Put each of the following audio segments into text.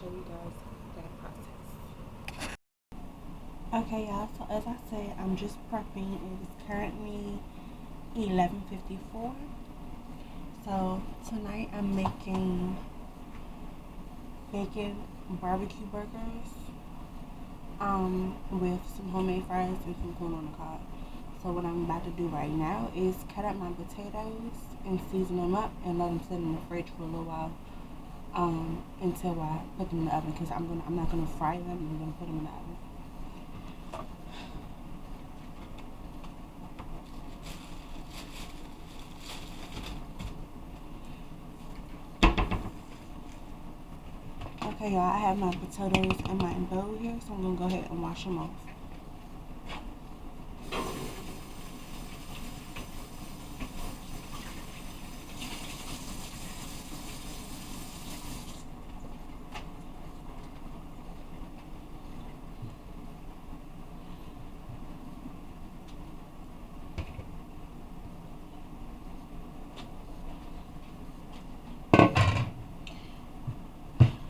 show you guys that process. Okay, y'all, so as I said, I'm just prepping. It is currently 11:54. So tonight I'm making bacon barbecue burgers with some homemade fries and some corn on the cob. So what I'm about to do right now is cut up my potatoes and season them up and let them sit in the fridge for a little while until I put them in the oven, because I'm not gonna fry them. I'm gonna put them in the oven. Okay, y'all, I have my potatoes in my bowl here, so I'm gonna go ahead and wash them off.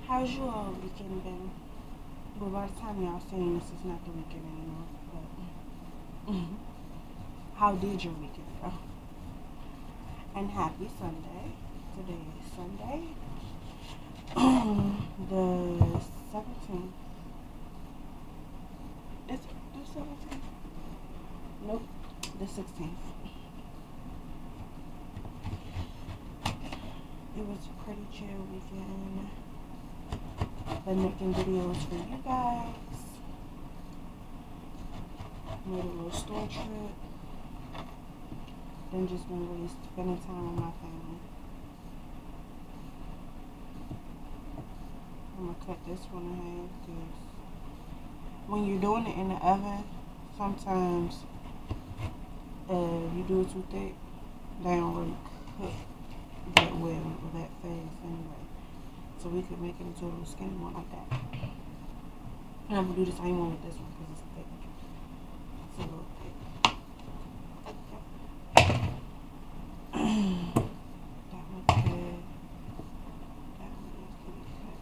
How's your all weekend been? Well, by the time y'all seeing this, it's not the weekend anymore. But how did your weekend go? And happy Sunday. Today is Sunday, the 17th. Is it the 17th? Nope, the 16th. It was a pretty chill weekend. Been making videos for you guys. Made a little store trip. Then just been really spending time with my family. I'm gonna cut this one in half because when you're doing it in the oven, sometimes you do it too thick, they don't really cook that well or that fast anyway. So we could make it into a little skinny one like that. And I'm gonna do the same one with this one because it's thick. It's a little thick. That one's good. That one needs to be cut.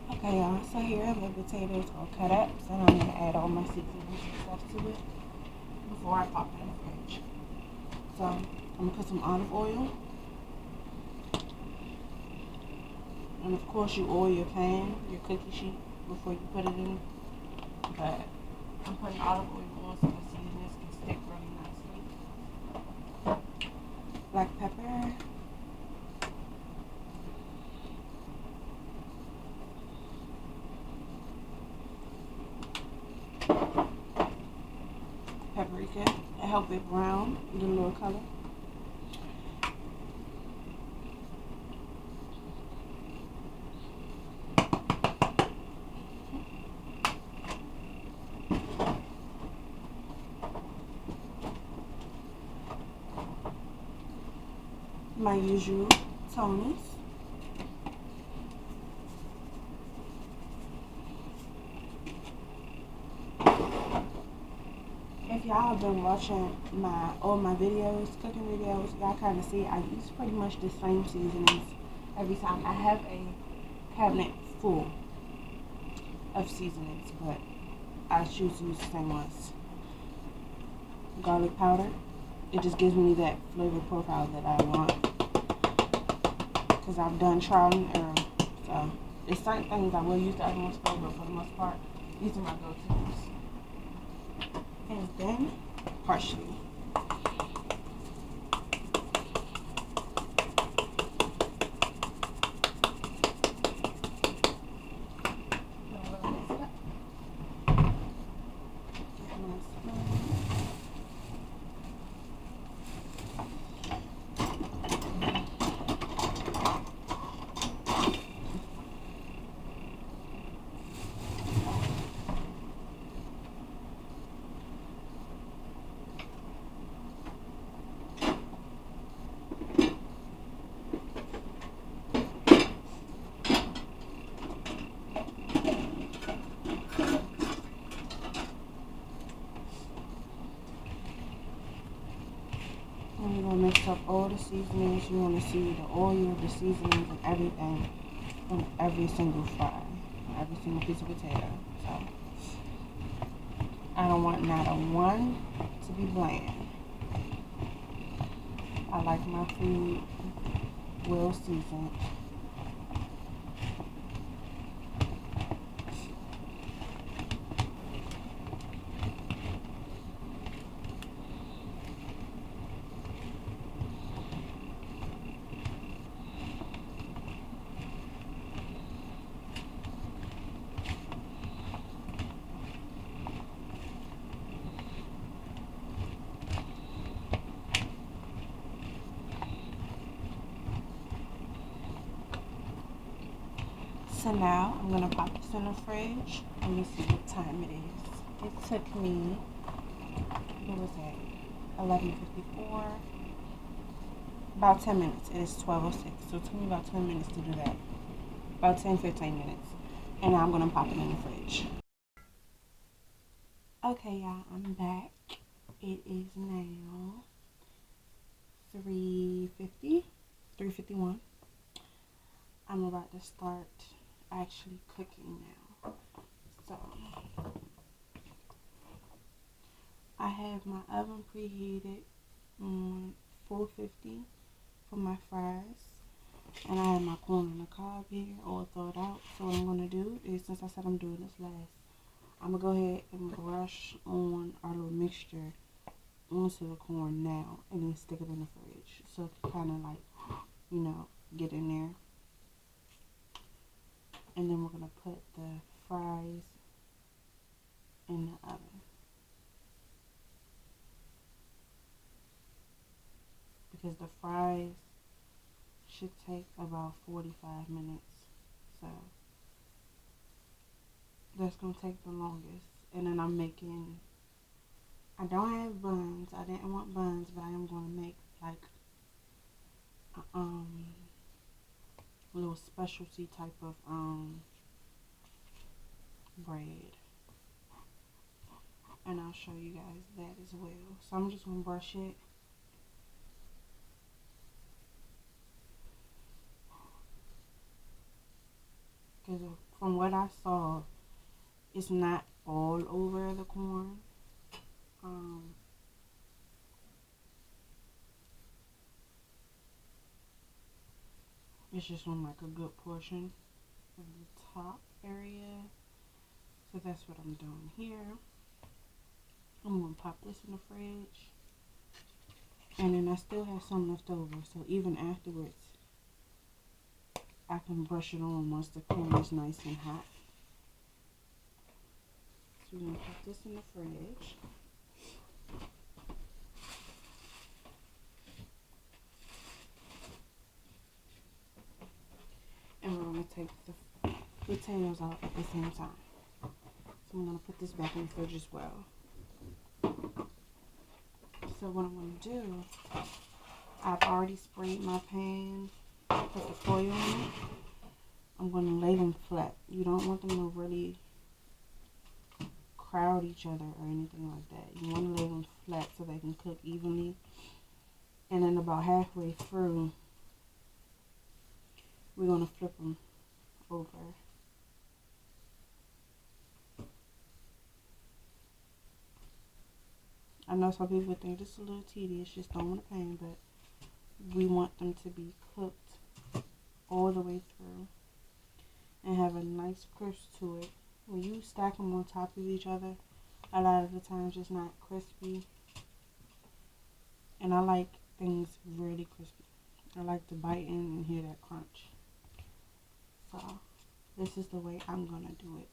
Okay, y'all, so here the potatoes are cut up, so I'm going to add all my seasonings and stuff to it before I pop it in the fridge. So I'm going to put some olive oil, and of course you oil your pan, your cookie sheet, before you put it in. but I'm putting olive oil on so the seasonings can stick really nicely. Black pepper. Paprika. It help it brown, get a little color. My usual Tony's. If y'all have been watching all my videos, cooking videos, y'all kind of see I use pretty much the same seasonings every time. I have a cabinet full of seasonings, but I choose to use the same ones. Garlic powder. It just gives me that flavor profile that I want. Because I've done trial and error. So, there's certain things I will use the other ones for, but for the most part, these are my go-tos. And then, parsley. And you're going to mix up all the seasonings. You want to see the oil, the seasonings, and everything on every single fry, every single piece of potato. So, I don't want not a one to be bland. I like my food well seasoned. So now I'm gonna pop this in the fridge. Let me see what time it is. It took me, what was it, 11:54. About 10 minutes. It is 12:06. So it took me about 10 minutes to do that. About 10-15 minutes. And now I'm gonna pop it in the fridge. Okay, y'all, I'm back. It is now 3:51. I'm about to start actually cooking now. So I have my oven preheated on 450 for my fries, and I have my corn on the cob here all thawed out. So what I'm gonna do is, since I said I'm doing this last, I'm gonna go ahead and brush on our little mixture onto the corn now, and then stick it in the fridge so it can kind of like, get in there. And then we're gonna put the fries in the oven, because the fries should take about 45 minutes. So that's gonna take the longest. And then I don't have buns. I didn't want buns, but I am gonna make like a little specialty type of bread. And I'll show you guys that as well. So I'm just gonna brush it. Because from what I saw, it's not all over the corn. It's just on like a good portion of the top area. So that's what I'm doing here. I'm going to pop this in the fridge. And then I still have some left over. So even afterwards, I can brush it on once the pan is nice and hot. So we're going to put this in the fridge. And we're going to take the potatoes out at the same time. So I'm going to put this back in the fridge as well. So what I'm going to do, I've already sprayed my pan, put the foil in it. I'm going to lay them flat. You don't want them to really crowd each other or anything like that. You want to lay them flat so they can cook evenly. And then about halfway through, we're going to flip them over. I know some people think this is a little tedious, just throwing a pan, but we want them to be cooked all the way through and have a nice crisp to it. When you stack them on top of each other, a lot of the times it's not crispy. And I like things really crispy. I like to bite in and hear that crunch. So this is the way I'm gonna do it.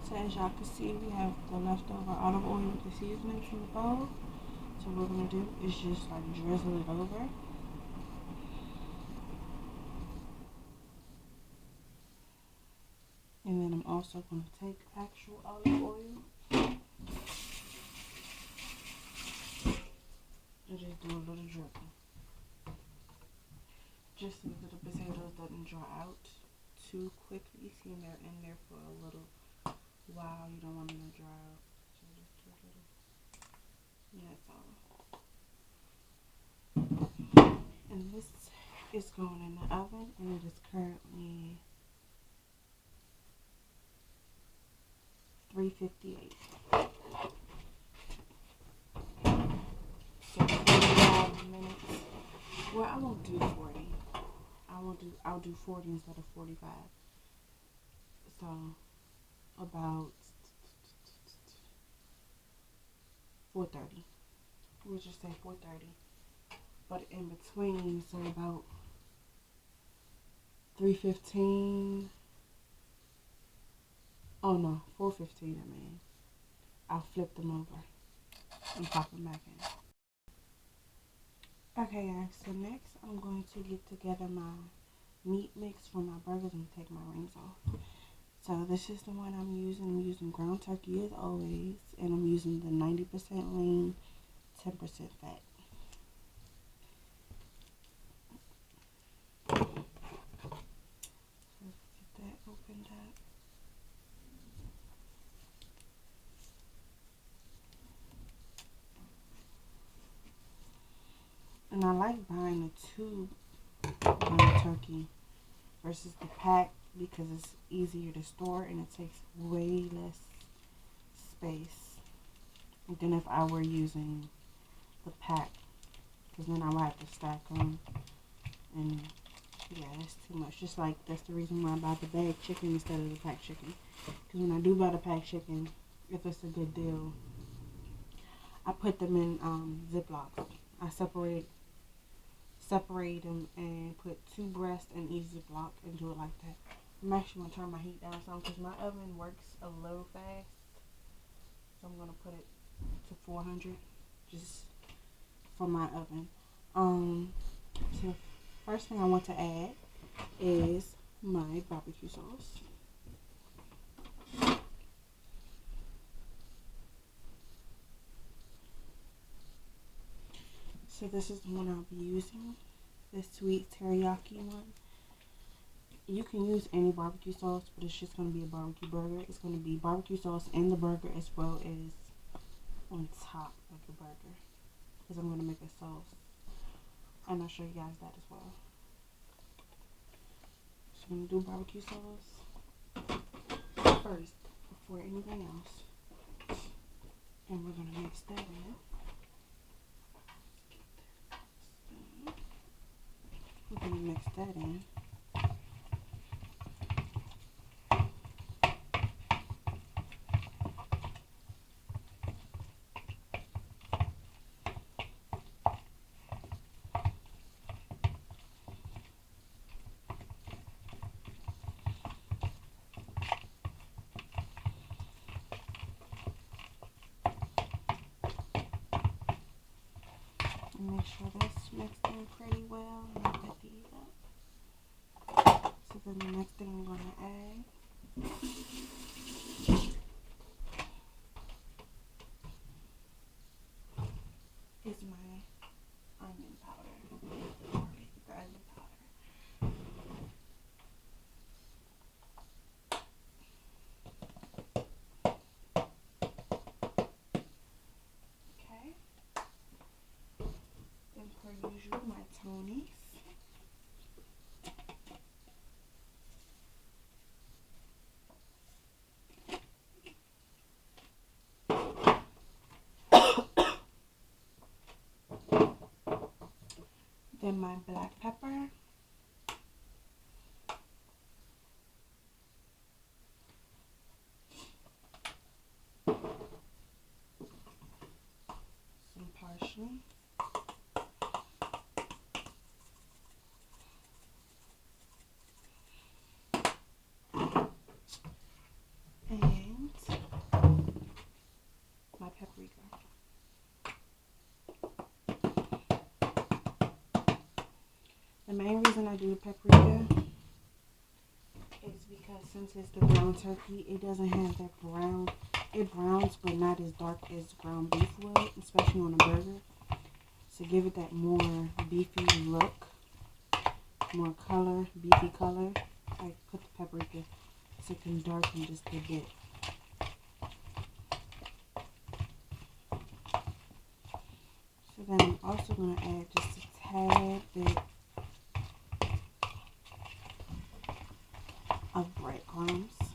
So as y'all can see, we have the leftover olive oil with the seasoning from the bowl. So what we're going to do is just like drizzle it over. And then I'm also going to take actual olive oil and just do a little dripping. just so that the potatoes doesn't dry out too quickly. See, they're in there for a little while. You don't want them to dry out. So just do a little. And that's all. And this is going in the oven, and it is currently 358. So 45 minutes. Well, I won't do 40. I'll do 40 instead of 45. So about 4:30. We'll just say 4:30. But in between, so about 3:15. Oh no, 4:15. I mean, I'll flip them over and pop them back in. Okay, guys. So next, I'm going to get together my meat mix for my burgers and take my rings off. So this is the one I'm using. I'm using ground turkey as always, and I'm using the 90% lean, 10% fat. So let's get that opened up. And I like buying a tube ground turkey versus the pack because it's easier to store and it takes way less space than if I were using the pack, because then I would have to stack them, and yeah, that's too much. Just like that's the reason why I buy the bag chicken instead of the pack chicken, because when I do buy the pack chicken, if it's a good deal, I put them in Ziplocs. I separate them and put 2 breasts in each Ziploc and do it like that. I'm actually going to turn my heat down some because my oven works a little fast. So I'm going to put it to 400 just for my oven. So first thing I want to add is my barbecue sauce. So this is the one I'll be using, the sweet teriyaki one. You can use any barbecue sauce, but it's just going to be a barbecue burger. It's going to be barbecue sauce in the burger as well as on top of the burger, because I'm going to make a sauce, and I'll show you guys that as well. So I'm going to do barbecue sauce first before anything else, and we're going to mix that in. We're going to mix that in. And make sure that's mixed in pretty well. Let that heat up. So then the next thing I'm going to add is my onion powder. The onion powder. Okay. Then per usual, my Tony's. Then my black pepper. Some parsley. And my paprika. The main reason I do the paprika is because since it's the ground turkey, it doesn't have that brown. It browns, but not as dark as ground beef would, especially on a burger. So give it that more beefy look. more color, beefy color, I put the paprika so it can darken just a bit. So then I'm also going to add just a tad bit of breadcrumbs so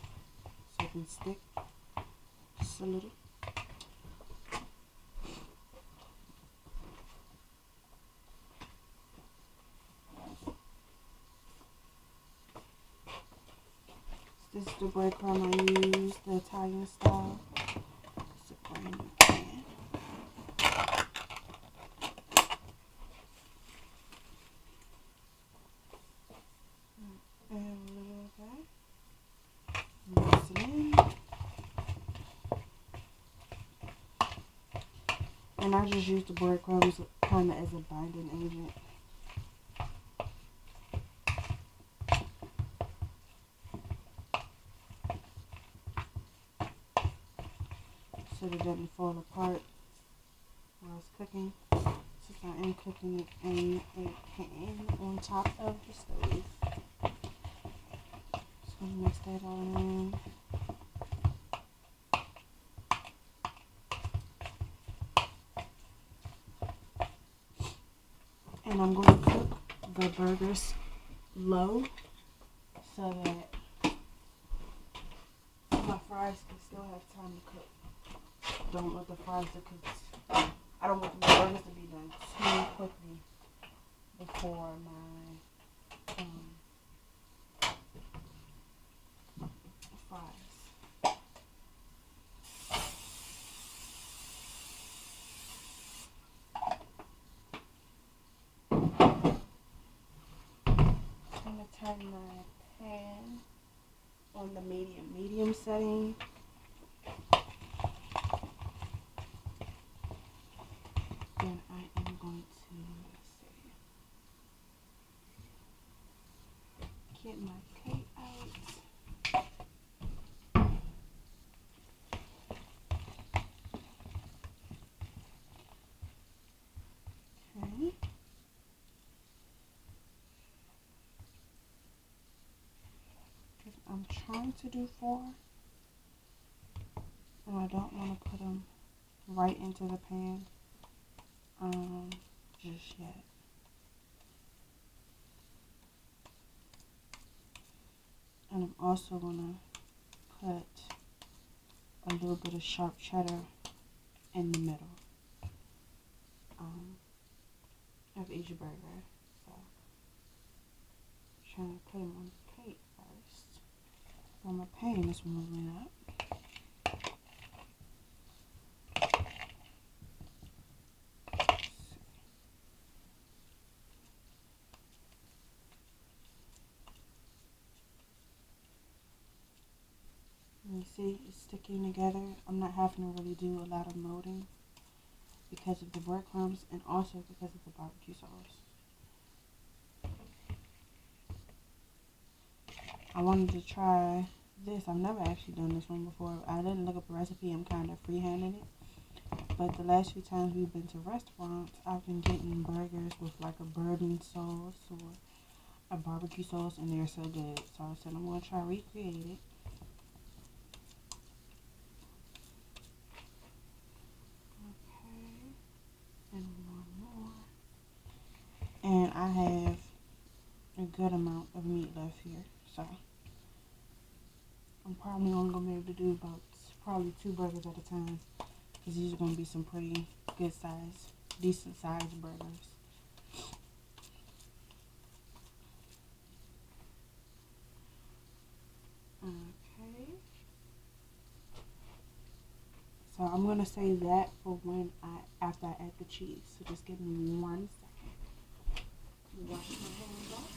it can stick just a little. This is the breadcrumb I use, the Italian style. It's a brand new pan. And a little of that. Mix it in. And I just use the breadcrumbs kind of as a binding agent. So it doesn't fall apart while it's cooking. Since I am cooking it in a pan on top of the stove. So mix that all in. And I'm going to cook the burgers low so that my fries can still have time to cook. Don't want the fries to cook. I don't want the burgers to be done too quickly before my fries. I'm going to turn my pan on the medium setting. Then I am going to get my cake out. Okay. I'm trying to do 4, and I don't want to put them right into the pan just yet. And I'm also going to put a little bit of sharp cheddar in the middle of each burger. So, I'm trying to put them on the plate first. While my pan is warming up. You see, it's sticking together. I'm not having to really do a lot of molding because of the breadcrumbs and also because of the barbecue sauce. I wanted to try this. I've never actually done this one before. I didn't look up a recipe. I'm kind of freehanding it. But the last few times we've been to restaurants, I've been getting burgers with like a bourbon sauce or a barbecue sauce, and they're so good. So I said I'm going to try recreate it. And one more. And I have a good amount of meat left here, so I'm probably only going to be able to do about probably 2 burgers at a time, because these are going to be some pretty good size, decent sized burgers. Okay. So I'm going to save that for after I add the cheese. So just give me 1 second. Wash my hands off.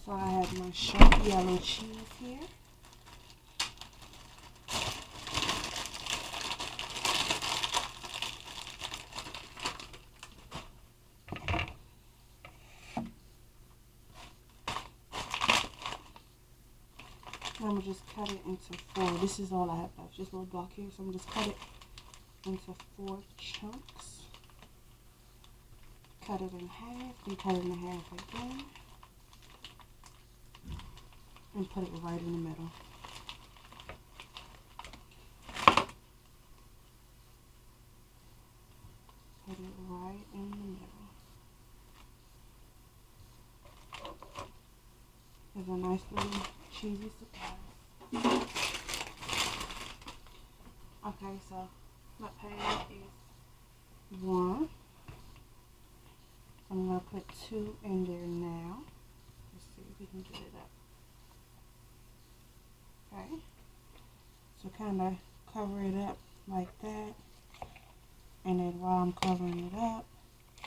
So I have my sharp yellow cheese here. I'm gonna just cut it into 4. This is all I have left, just a little block here. So I'm gonna just cut it into 4 chunks. Cut it in half, then cut it in half again, and put it right in the middle. Put it right in the middle. There's a nice little cheesy surprise. Okay, so my pan is 1. I'm going to put 2 in there now. Let's see if we can get it up. Okay. So kind of cover it up like that. And then while I'm covering it up,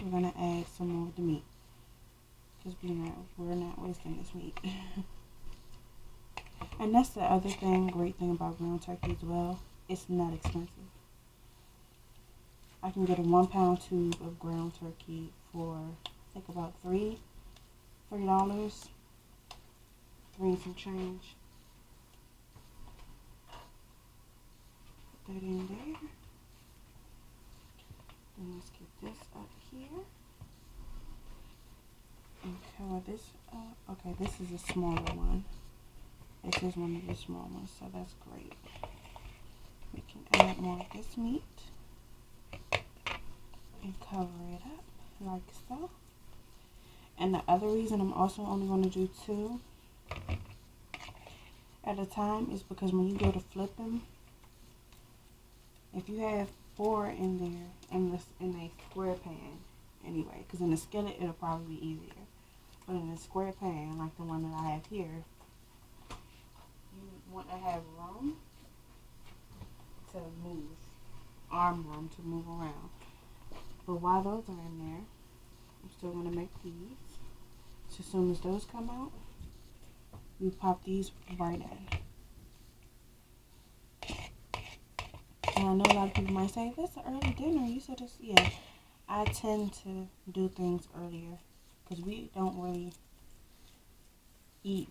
we're going to add some more of the meat. Because we're not wasting this meat. And that's the other thing, great thing about ground turkey as well. It's not expensive. I can get a 1 pound tube of ground turkey for I think about $3, $3 and some change. Put that in there. Then let's get this up here and cover this up. Okay, this is a smaller one. This is one of the small ones, so that's great. We can add more of this meat and cover it up like so. And the other reason I'm also only going to do 2 at a time is because when you go to flip them, if you have 4 in there in a square pan anyway, because in a skillet it'll probably be easier, but in a square pan like the one that I have here, you want to have room to move, arm room to move around. But while those are in there, I'm still going to make these. So as soon as those come out, we pop these right in. And I know a lot of people might say, this is an early dinner. You said this. Yeah, I tend to do things earlier because we don't really eat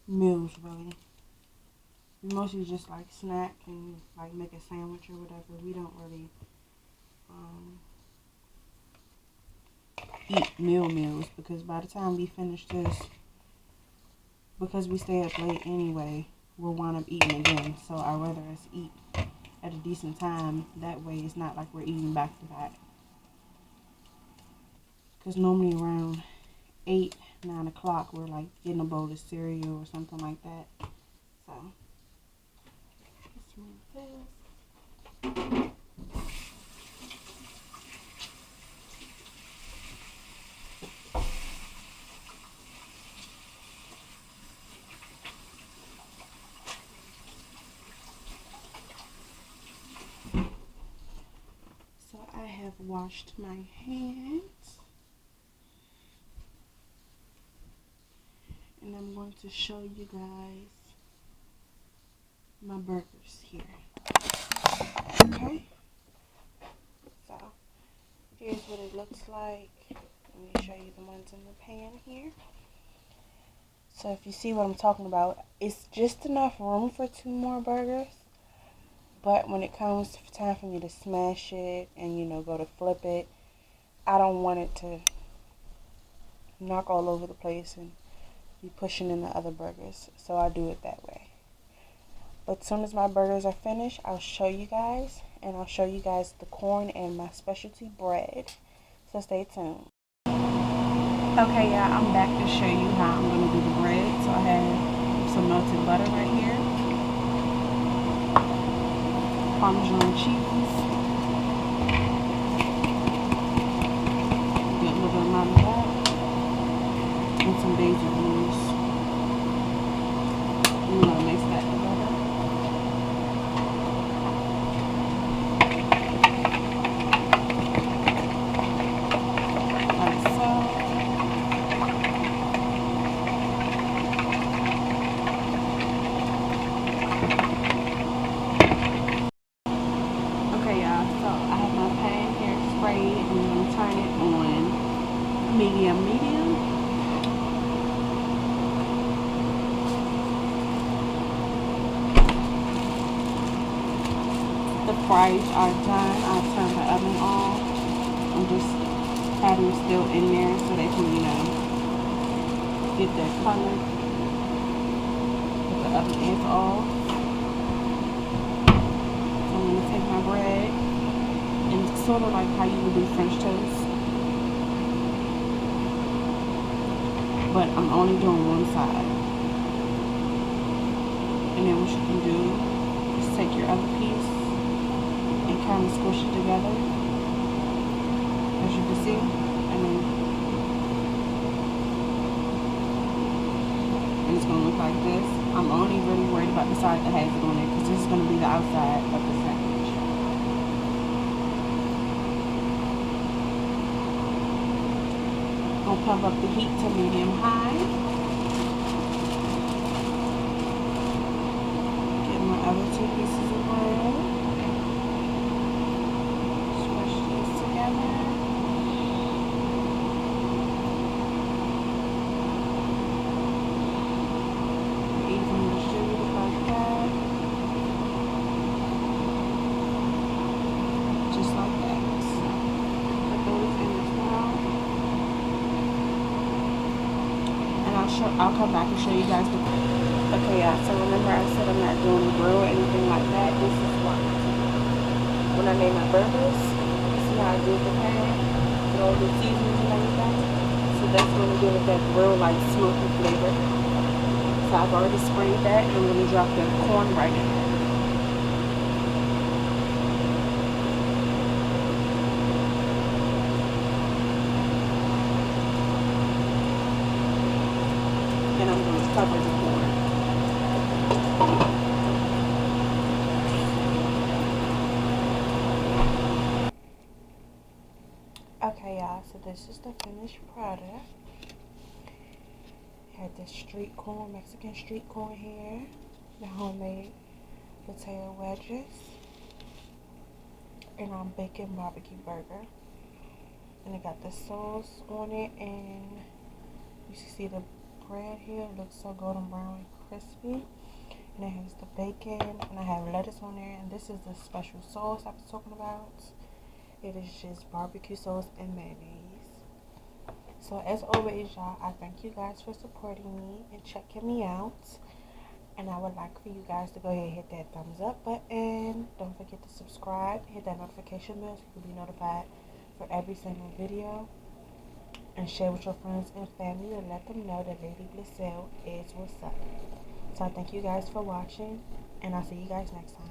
meals really. We mostly just like snack and like make a sandwich or whatever. We don't really eat meals because by the time we finish this, because we stay up late anyway, we'll wind up eating again. So I'd rather us eat at a decent time. That way it's not like we're eating back to back. Because normally around 8, 9 o'clock we're like getting a bowl of cereal or something like that. So let's move this. I have washed my hands and I'm going to show you guys my burgers here. Okay, so here's what it looks like. Let me show you the ones in the pan here. So if you see what I'm talking about, it's just enough room for 2 more burgers. But when it comes time for me to smash it and, you know, go to flip it, I don't want it to knock all over the place and be pushing in the other burgers. So I do it that way. But as soon as my burgers are finished, I'll show you guys. And I'll show you guys the corn and my specialty bread. So stay tuned. Okay, yeah, I'm back to show you how I'm going to do the bread. So I have some melted butter right here. Parmesan cheese, get a little amount of that, and some basil leaves. I'm going to mix that together. Like so. the fries are done, I turn the oven on. I'm just having them still in there so they can, get their color. But the oven is off. So I'm going to take my bread and sort of like how you would do French toast. But I'm only doing one side. And then what you can do is take your other piece and kind of squish it together, as you can see. And it's going to look like this. I'm only really worried about the side that has it on it because this is going to be the outside of the sandwich. I'll pump up the heat to medium high. Get my other 2 pieces of bread. Squish these together. Even distribute it like that. Just like that. Put those in as well. I'll come back and show you guys the. Okay, y'all. So remember I said I'm not doing the grill or anything like that. This is why. When I made my burgers, see how I did the pan with all the seasonings and everything. So that's going to give it that grill like smoky flavor. So I've already sprayed that, and I'm going to drop the corn right in there. And I'm going to cover the corn. Okay, y'all, so this is the finished product. Had this street corn, Mexican street corn here, the homemade potato wedges, and our bacon barbecue burger. And it got the sauce on it, and you see the bread here, it looks so golden brown and crispy. And it has the bacon, and I have lettuce on there, and this is the special sauce I was talking about. It is just barbecue sauce and mayonnaise. So as always, y'all, I thank you guys for supporting me and checking me out. And I would like for you guys to go ahead and hit that thumbs up button. Don't forget to subscribe, hit that notification bell so you can be notified for every single video. And share with your friends and family and let them know that Lady Blissel is what's up. So I thank you guys for watching, and I'll see you guys next time.